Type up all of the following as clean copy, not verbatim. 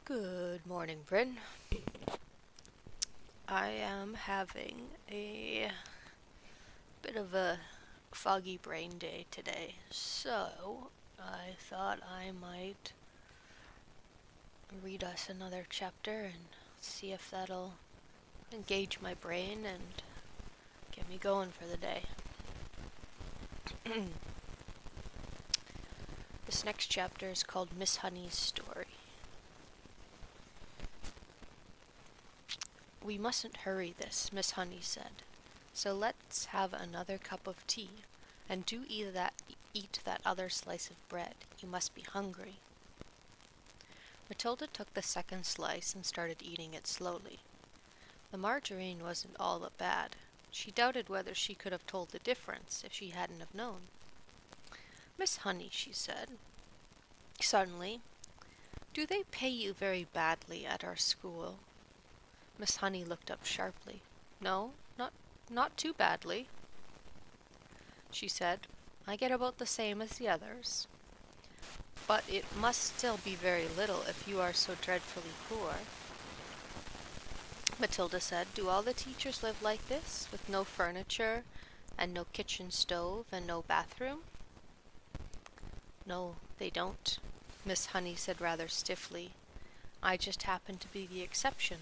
Good morning, Bryn. I am having a bit of a foggy brain day today, so I thought I might read us another chapter and see if that'll engage my brain and get me going for the day. This next chapter is called Miss Honey's Story. We mustn't hurry this, Miss Honey said, so let's have another cup of tea, and do eat that other slice of bread. You must be hungry. Matilda took the second slice and started eating it slowly. The margarine wasn't all that bad. She doubted whether she could have told the difference if she hadn't have known. Miss Honey, she said, suddenly, do they pay you very badly at our school? Miss Honey looked up sharply. No, not too badly, she said. I get about the same as the others. But it must still be very little if you are so dreadfully poor. Matilda said, do all the teachers live like this, with no furniture, and no kitchen stove, and no bathroom? No, they don't, Miss Honey said rather stiffly. I just happen to be the exception.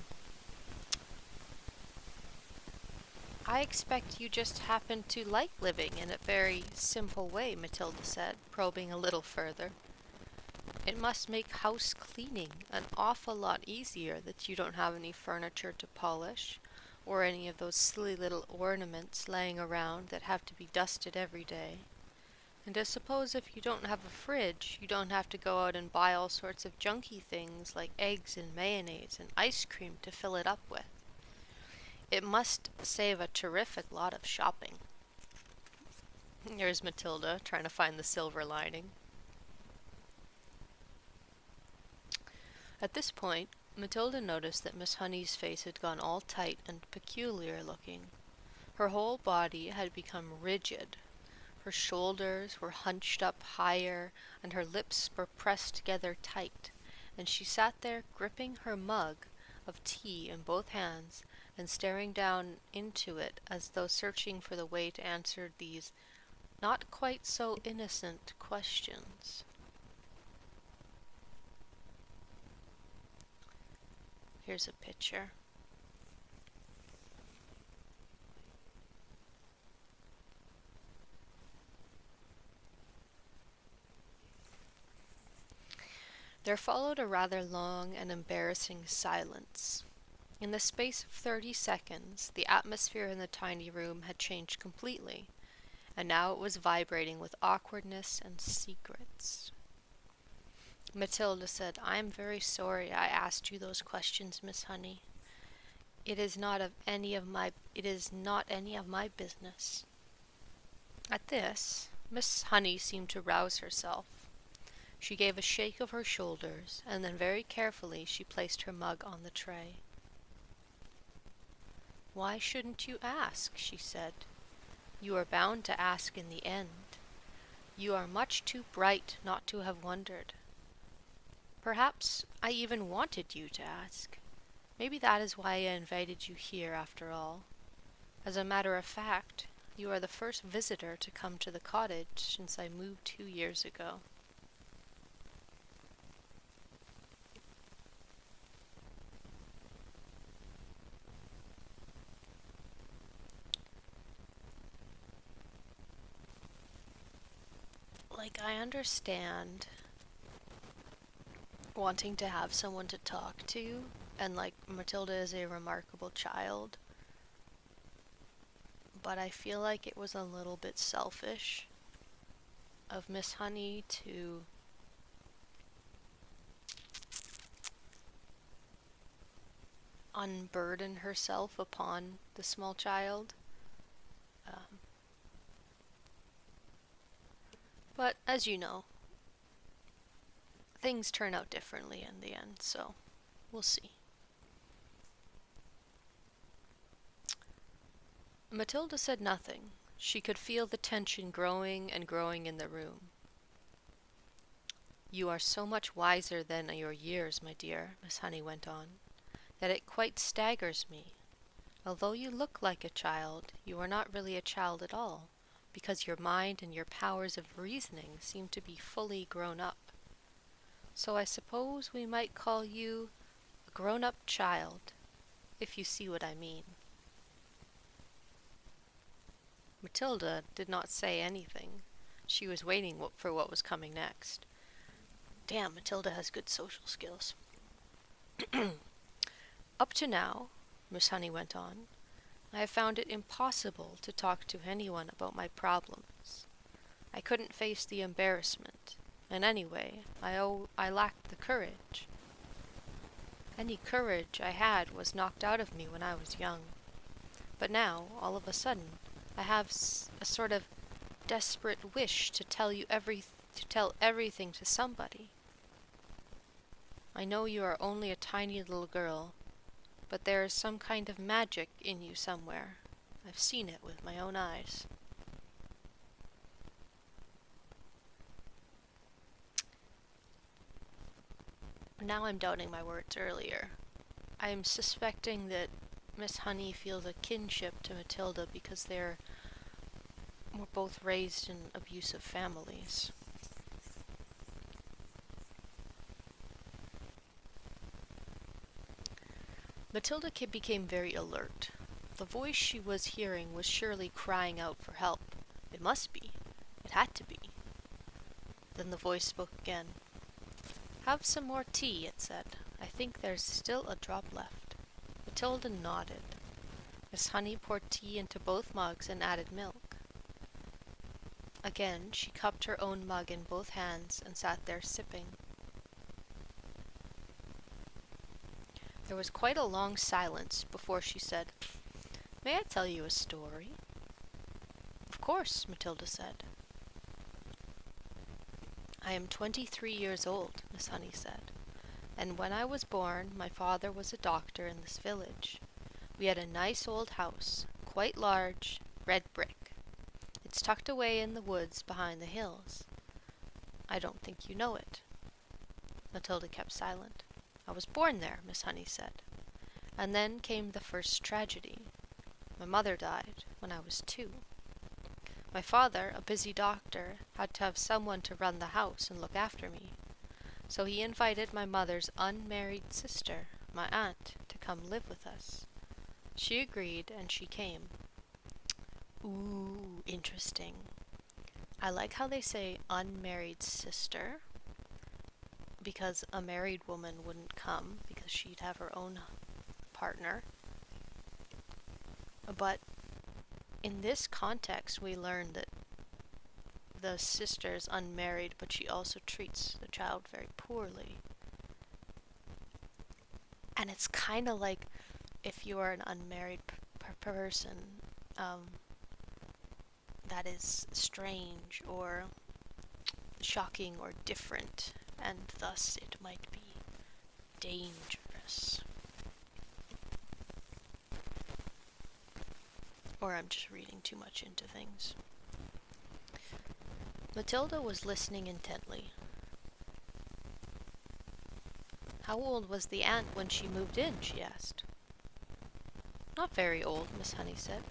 I expect you just happen to like living in a very simple way, Matilda said, probing a little further. It must make house cleaning an awful lot easier that you don't have any furniture to polish, or any of those silly little ornaments laying around that have to be dusted every day. And I suppose if you don't have a fridge, you don't have to go out and buy all sorts of junky things like eggs and mayonnaise and ice cream to fill it up with. It must save a terrific lot of shopping. Here's Matilda trying to find the silver lining. At this point, Matilda noticed that Miss Honey's face had gone all tight and peculiar looking. Her whole body had become rigid. Her shoulders were hunched up higher, and her lips were pressed together tight, and she sat there gripping her mug of tea in both hands and staring down into it as though searching for the way to answer these not quite so innocent questions. Here's a picture. There followed a rather long and embarrassing silence. In the space of 30 seconds, the atmosphere in the tiny room had changed completely, and now it was vibrating with awkwardness and secrets. Matilda said, I am very sorry I asked you those questions, Miss Honey. It is not any of my business. At this, Miss Honey seemed to rouse herself. She gave a shake of her shoulders, and then very carefully she placed her mug on the tray. Why shouldn't you ask? She said. You are bound to ask in the end. You are much too bright not to have wondered. Perhaps I even wanted you to ask. Maybe that is why I invited you here after all. As a matter of fact, you are the first visitor to come to the cottage since I moved 2 years ago. I understand wanting to have someone to talk to, and Matilda is a remarkable child, but I feel like it was a little bit selfish of Miss Honey to unburden herself upon the small child. But as you know, things turn out differently in the end, so we'll see. Matilda said nothing. She could feel the tension growing and growing in the room. You are so much wiser than your years, my dear, Miss Honey went on, that it quite staggers me. Although you look like a child, you are not really a child at all, because your mind and your powers of reasoning seem to be fully grown up. So I suppose we might call you a grown-up child, if you see what I mean. Matilda did not say anything. She was waiting for what was coming next. Damn, Matilda has good social skills. Up to now, Miss Honey went on, I have found it impossible to talk to anyone about my problems. I couldn't face the embarrassment, and anyway, I lacked the courage. Any courage I had was knocked out of me when I was young. But now, all of a sudden, I have a sort of desperate wish to tell everything to somebody. I know you are only a tiny little girl, but there is some kind of magic in you somewhere. I've seen it with my own eyes. Now I'm doubting my words earlier. I am suspecting that Miss Honey feels a kinship to Matilda because were both raised in abusive families. Matilda became very alert. The voice she was hearing was surely crying out for help. It must be. It had to be. Then the voice spoke again. Have some more tea, it said. I think there's still a drop left. Matilda nodded. Miss Honey poured tea into both mugs and added milk. Again, she cupped her own mug in both hands and sat there sipping. There was quite a long silence before she said, May I tell you a story? Of course, Matilda said. I am 23 years old, Miss Honey said, and when I was born, my father was a doctor in this village. We had a nice old house, quite large, red brick. It's tucked away in the woods behind the hills. I don't think you know it. Matilda kept silent. I was born there, Miss Honey said. And then came the first tragedy. My mother died when I was 2. My father, a busy doctor, had to have someone to run the house and look after me. So he invited my mother's unmarried sister, my aunt, to come live with us. She agreed, and she came. Ooh, interesting. I like how they say unmarried sister, because a married woman wouldn't come because she'd have her own partner. But in this context, we learn that the sister is unmarried, but she also treats the child very poorly. And it's kind of like if you are an unmarried person, that is strange or shocking or different, and thus it might be dangerous. Or I'm just reading too much into things. Matilda was listening intently. How old was the aunt when she moved in? She asked. Not very old, Miss Honey said.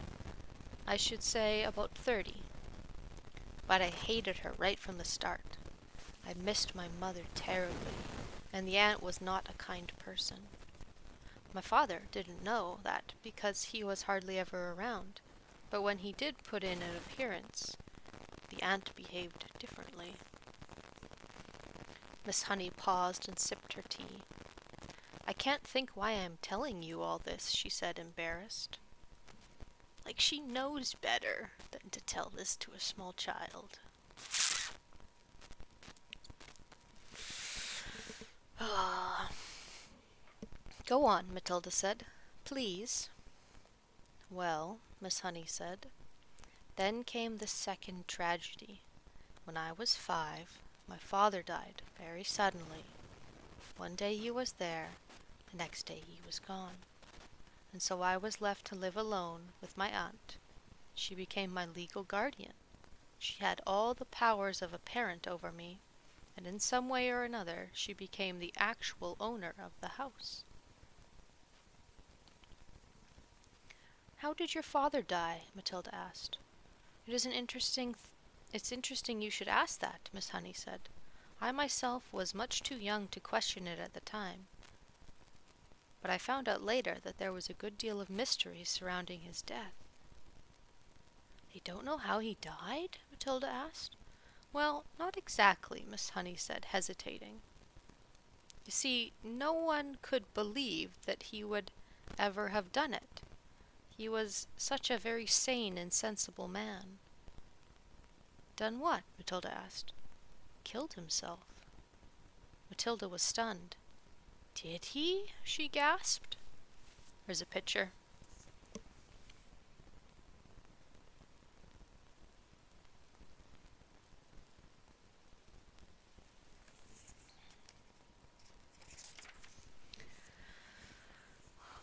I should say about 30. But I hated her right from the start. I missed my mother terribly, and the aunt was not a kind person. My father didn't know that because he was hardly ever around, but when he did put in an appearance, the aunt behaved differently. Miss Honey paused and sipped her tea. I can't think why I'm telling you all this, she said, embarrassed. Like she knows better than to tell this to a small child. Go on, Matilda said. Please. Well, Miss Honey said, then came the second tragedy. When I was 5, my father died very suddenly. One day he was there, the next day he was gone. And so I was left to live alone with my aunt. She became my legal guardian. She had all the powers of a parent over me, and in some way or another she became the actual owner of the house. "How did your father die?" Matilda asked. It's interesting you should ask that," Miss Honey said. "I myself was much too young to question it at the time, but I found out later that there was a good deal of mystery surrounding his death." "They don't know how he died?" Matilda asked. "Well, not exactly," Miss Honey said, hesitating. "You see, no one could believe that he would ever have done it. He was such a very sane and sensible man." "Done what?" Matilda asked. "Killed himself." Matilda was stunned. "Did he?" she gasped. There's a picture.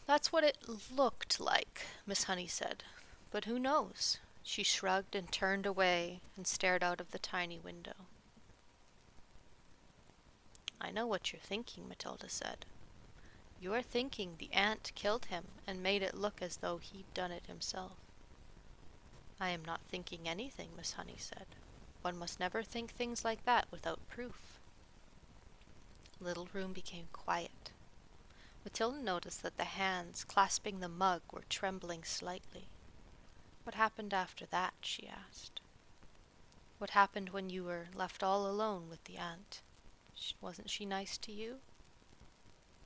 "That's what it looked like," Miss Honey said. "But who knows?" She shrugged and turned away and stared out of the tiny window. "I know what you're thinking," Matilda said. "You are thinking the ant killed him and made it look as though he'd done it himself." "I am not thinking anything," Miss Honey said. "One must never think things like that without proof." The little room became quiet. Matilda noticed that the hands clasping the mug were trembling slightly. "What happened after that?" she asked. "What happened when you were left all alone with the ant? Wasn't she nice to you?"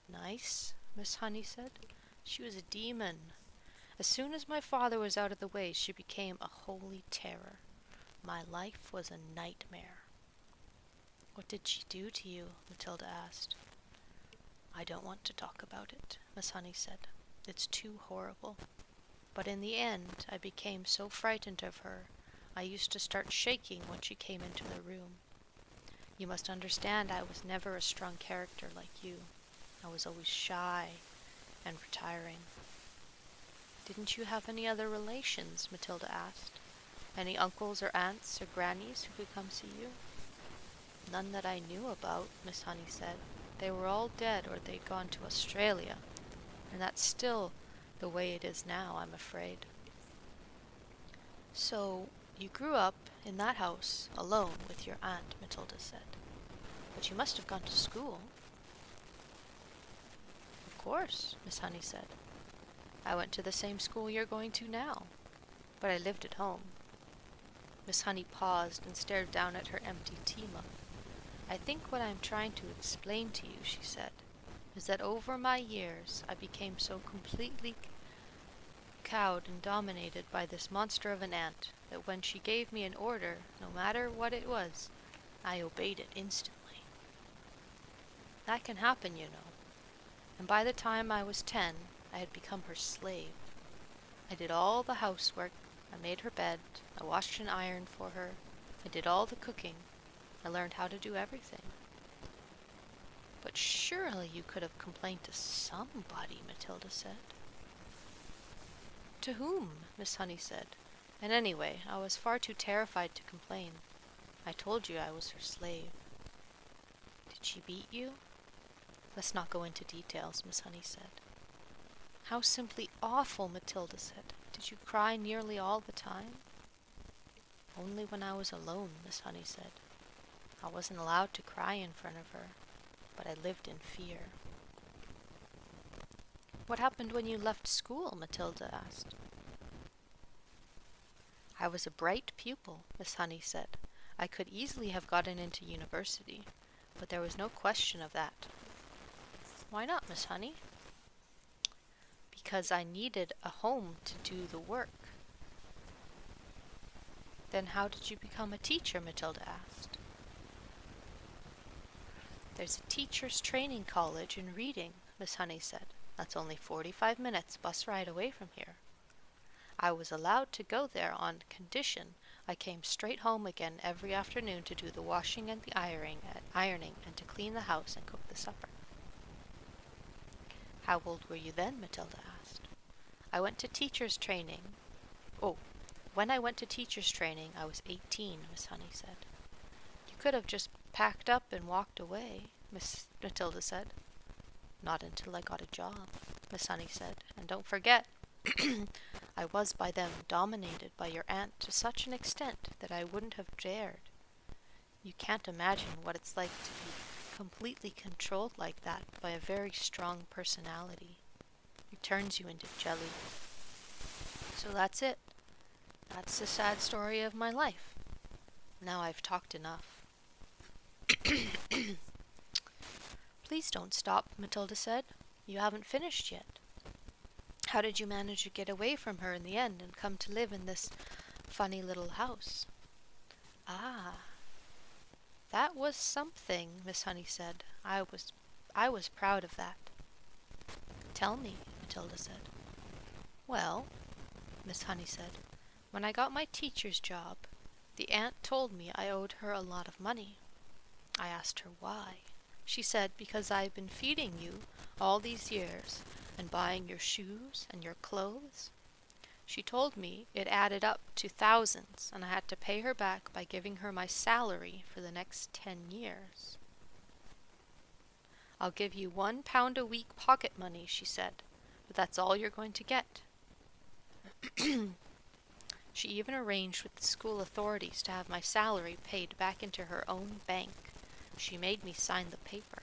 "Nice?" Miss Honey said. "She was a demon. As soon as my father was out of the way, she became a holy terror. My life was a nightmare." "What did she do to you?" Matilda asked. "I don't want to talk about it," Miss Honey said. "It's too horrible. But in the end, I became so frightened of her, I used to start shaking when she came into the room. You must understand I was never a strong character like you. I was always shy and retiring." "Didn't you have any other relations?" Matilda asked. "Any uncles or aunts or grannies who could come see you?" "None that I knew about," Miss Honey said. "They were all dead or they'd gone to Australia, and that's still the way it is now, I'm afraid." "So you grew up in that house alone with your aunt," Matilda said. "But you must have gone to school." "Of course," Miss Honey said. "I went to the same school you're going to now, but I lived at home." Miss Honey paused and stared down at her empty tea mug. "I think what I'm trying to explain to you," she said, "is that over my years I became so completely cowed and dominated by this monster of an ant that when she gave me an order, no matter what it was, I obeyed it instantly. That can happen, you know. And by the time I was 10, I had become her slave. I did all the housework, I made her bed, I washed and ironed for her, I did all the cooking, I learned how to do everything." "But surely you could have complained to somebody," Matilda said. "To whom?" Miss Honey said. "And anyway, I was far too terrified to complain. I told you I was her slave." "Did she beat you?" "Let's not go into details," Miss Honey said. "How simply awful," Matilda said. "Did you cry nearly all the time?" "Only when I was alone," Miss Honey said. "I wasn't allowed to cry in front of her, but I lived in fear." "What happened when you left school?" Matilda asked. "I was a bright pupil," Miss Honey said. "I could easily have gotten into university, but there was no question of that." "Why not, Miss Honey?" "Because I needed a home to do the work." "Then how did you become a teacher?" Matilda asked. "There's a teacher's training college in Reading," Miss Honey said. "That's only 45 minutes bus ride away from here. I was allowed to go there on condition I came straight home again every afternoon to do the washing and the ironing and to clean the house and cook the supper." "How old were you then?" Matilda asked. "I went to teacher's training. Oh, when I went to teacher's training, I was 18, Miss Honey said. You could have just packed up and walked away, Miss Matilda said. Not until I got a job, Miss Honey said. And don't forget, I was by them dominated by your aunt to such an extent that I wouldn't have dared. You can't imagine what it's like to be completely controlled like that by a very strong personality. It turns you into jelly. So that's it. That's the sad story of my life. Now I've talked enough. Please don't stop, Matilda said. You haven't finished yet. How did you manage to get away from her in the end and come to live in this funny little house? Ah, that was something, Miss Honey said. I was proud of that. Tell me, Matilda said. Well, Miss Honey said, when I got my teacher's job, the aunt told me I owed her a lot of money. I asked her why. She said because I've been feeding you all these years and buying your shoes and your clothes. She told me it added up to thousands, and I had to pay her back by giving her my salary for the next 10 years. I'll give you £1 a week pocket money, she said, but that's all you're going to get. She even arranged with the school authorities to have my salary paid back into her own bank. She made me sign the paper.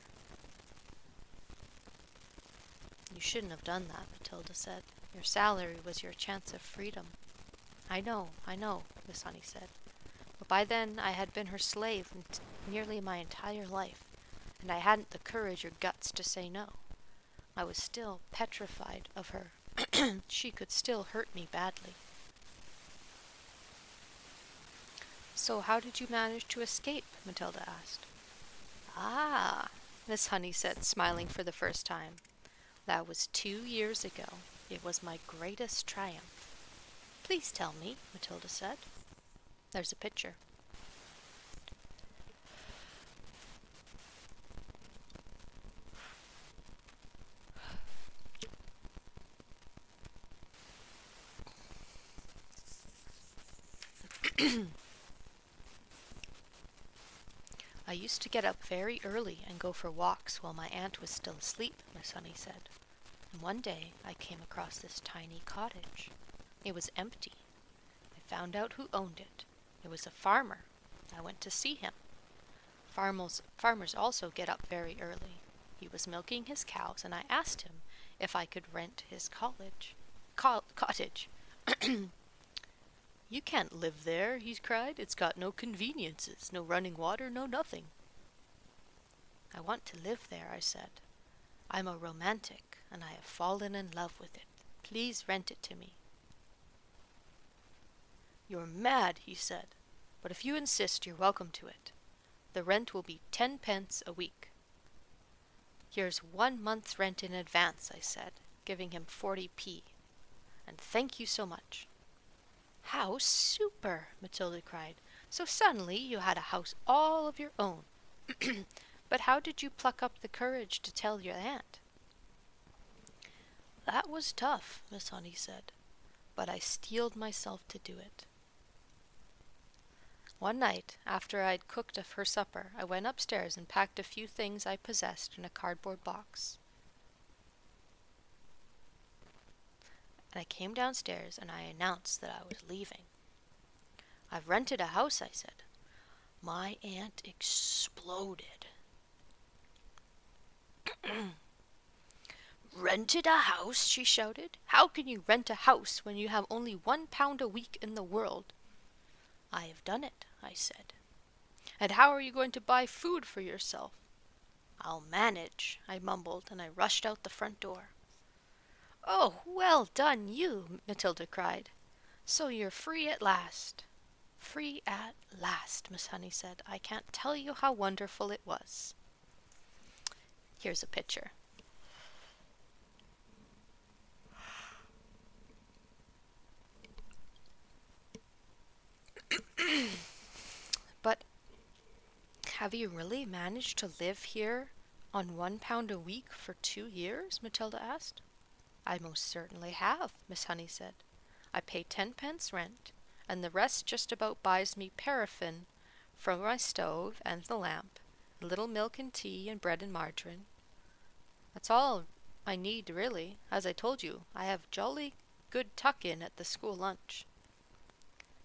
You shouldn't have done that, Matilda said. Your salary was your chance of freedom. I know, Miss Honey said. But by then I had been her slave nearly my entire life, and I hadn't the courage or guts to say no. I was still petrified of her. She could still hurt me badly. So how did you manage to escape? Matilda asked. Ah, Miss Honey said, smiling for the first time. That was 2 years ago. It was my greatest triumph. Please tell me, Matilda said. There's a picture. I used to get up very early and go for walks while my aunt was still asleep, Miss Honey said. And one day I came across this tiny cottage. It was empty. I found out who owned it. It was a farmer. I went to see him. Farmers also get up very early. He was milking his cows, and I asked him if I could rent his cottage. You can't live there, he cried. It's got no conveniences, no running water, no nothing. I want to live there, I said. I'm a romantic, and I have fallen in love with it. Please rent it to me. You're mad, he said, but if you insist, you're welcome to it. The rent will be 10 pence a week. Here's 1 month's rent in advance, I said, giving him 40p. And thank you so much. How super, Matilda cried. So suddenly you had a house all of your own. But how did you pluck up the courage to tell your aunt? That was tough, Miss Honey said, but I steeled myself to do it. One night, after I'd cooked her supper, I went upstairs and packed a few things I possessed in a cardboard box. And I came downstairs and I announced that I was leaving. I've rented a house, I said. My aunt exploded. Rented a house? She shouted. How can you rent a house when you have only £1 a week in the world? I have done it, I said. And how are you going to buy food for yourself? I'll manage, I mumbled, and I rushed out the front door. Oh, well done you, Matilda cried. So you're free at last. Free at last, Miss Honey said. I can't tell you how wonderful it was. Here's a picture. But have you really managed to live here on £1 a week for 2 years? Matilda asked. I most certainly have, Miss Honey said. I pay 10 pence rent, and the rest just about buys me paraffin from my stove and the lamp, A little milk and tea and bread and margarine. That's all I need, really. As I told you, I have jolly good tuck-in at the school lunch."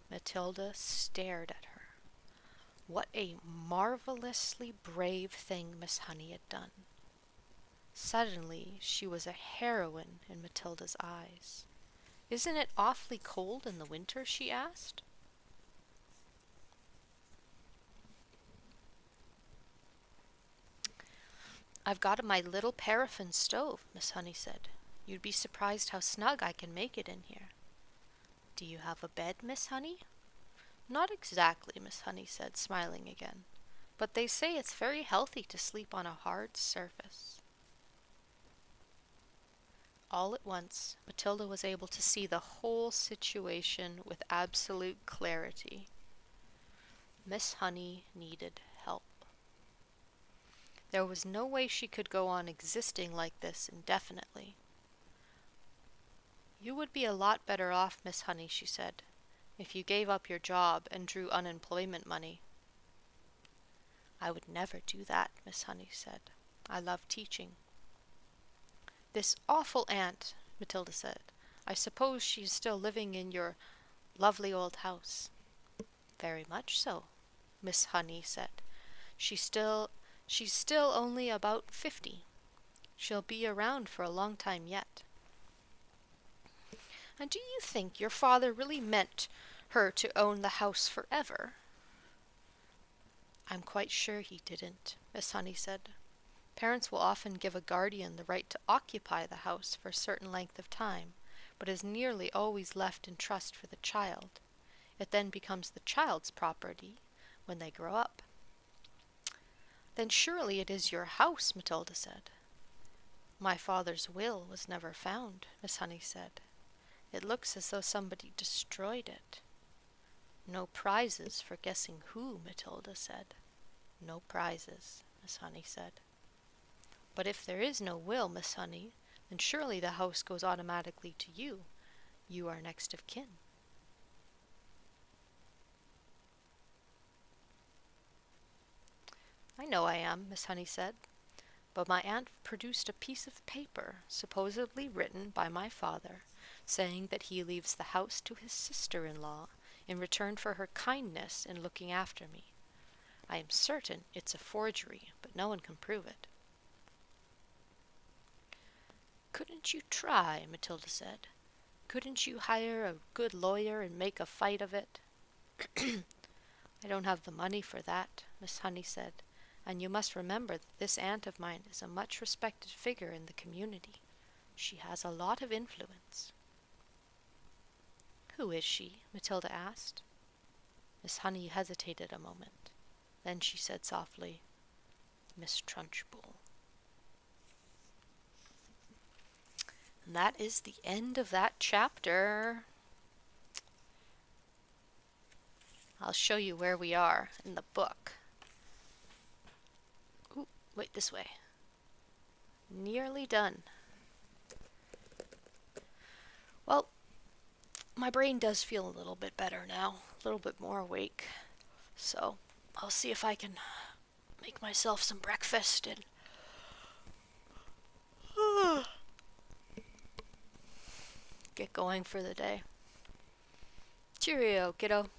Matilda stared at her. What a marvelously brave thing Miss Honey had done. Suddenly she was a heroine in Matilda's eyes. "Isn't it awfully cold in the winter?" she asked. "I've got my little paraffin stove," Miss Honey said. "You'd be surprised how snug I can make it in here." "Do you have a bed, Miss Honey?" "Not exactly," Miss Honey said, smiling again. "But they say it's very healthy to sleep on a hard surface." All at once, Matilda was able to see the whole situation with absolute clarity. Miss Honey needed help. There was no way she could go on existing like this indefinitely. "You would be a lot better off, Miss Honey," she said, "if you gave up your job and drew unemployment money." "I would never do that," Miss Honey said. "I love teaching." "This awful aunt," Matilda said. "I suppose she is still living in your lovely old house." "Very much so," Miss Honey said. She's still only about 50. She'll be around for a long time yet." "And do you think your father really meant her to own the house forever?" "I'm quite sure he didn't," Miss Honey said. "Parents will often give a guardian the right to occupy the house for a certain length of time, but is nearly always left in trust for the child. It then becomes the child's property when they grow up." "Then surely it is your house," Matilda said. "My father's will was never found," Miss Honey said. "It looks as though somebody destroyed it." "No prizes for guessing who," Matilda said. "No prizes," Miss Honey said. "But if there is no will, Miss Honey, then surely the house goes automatically to you. You are next of kin." "I know I am," Miss Honey said. "But my aunt produced a piece of paper, supposedly written by my father, saying that he leaves the house to his sister-in-law in return for her kindness in looking after me. I am certain it's a forgery, but no one can prove it." "Couldn't you try?" Matilda said. "Couldn't you hire a good lawyer and make a fight of it?" "I don't have the money for that," Miss Honey said. "And you must remember that this aunt of mine is a much respected figure in the community. She has a lot of influence." "Who is she?" Matilda asked. Miss Honey hesitated a moment. Then she said softly, "Miss Trunchbull." And that is the end of that chapter. I'll show you where we are in the book. Ooh, wait, this way. Nearly done. Well, my brain does feel a little bit better now, a little bit more awake. So I'll see if I can make myself some breakfast and get going for the day. Cheerio, kiddo.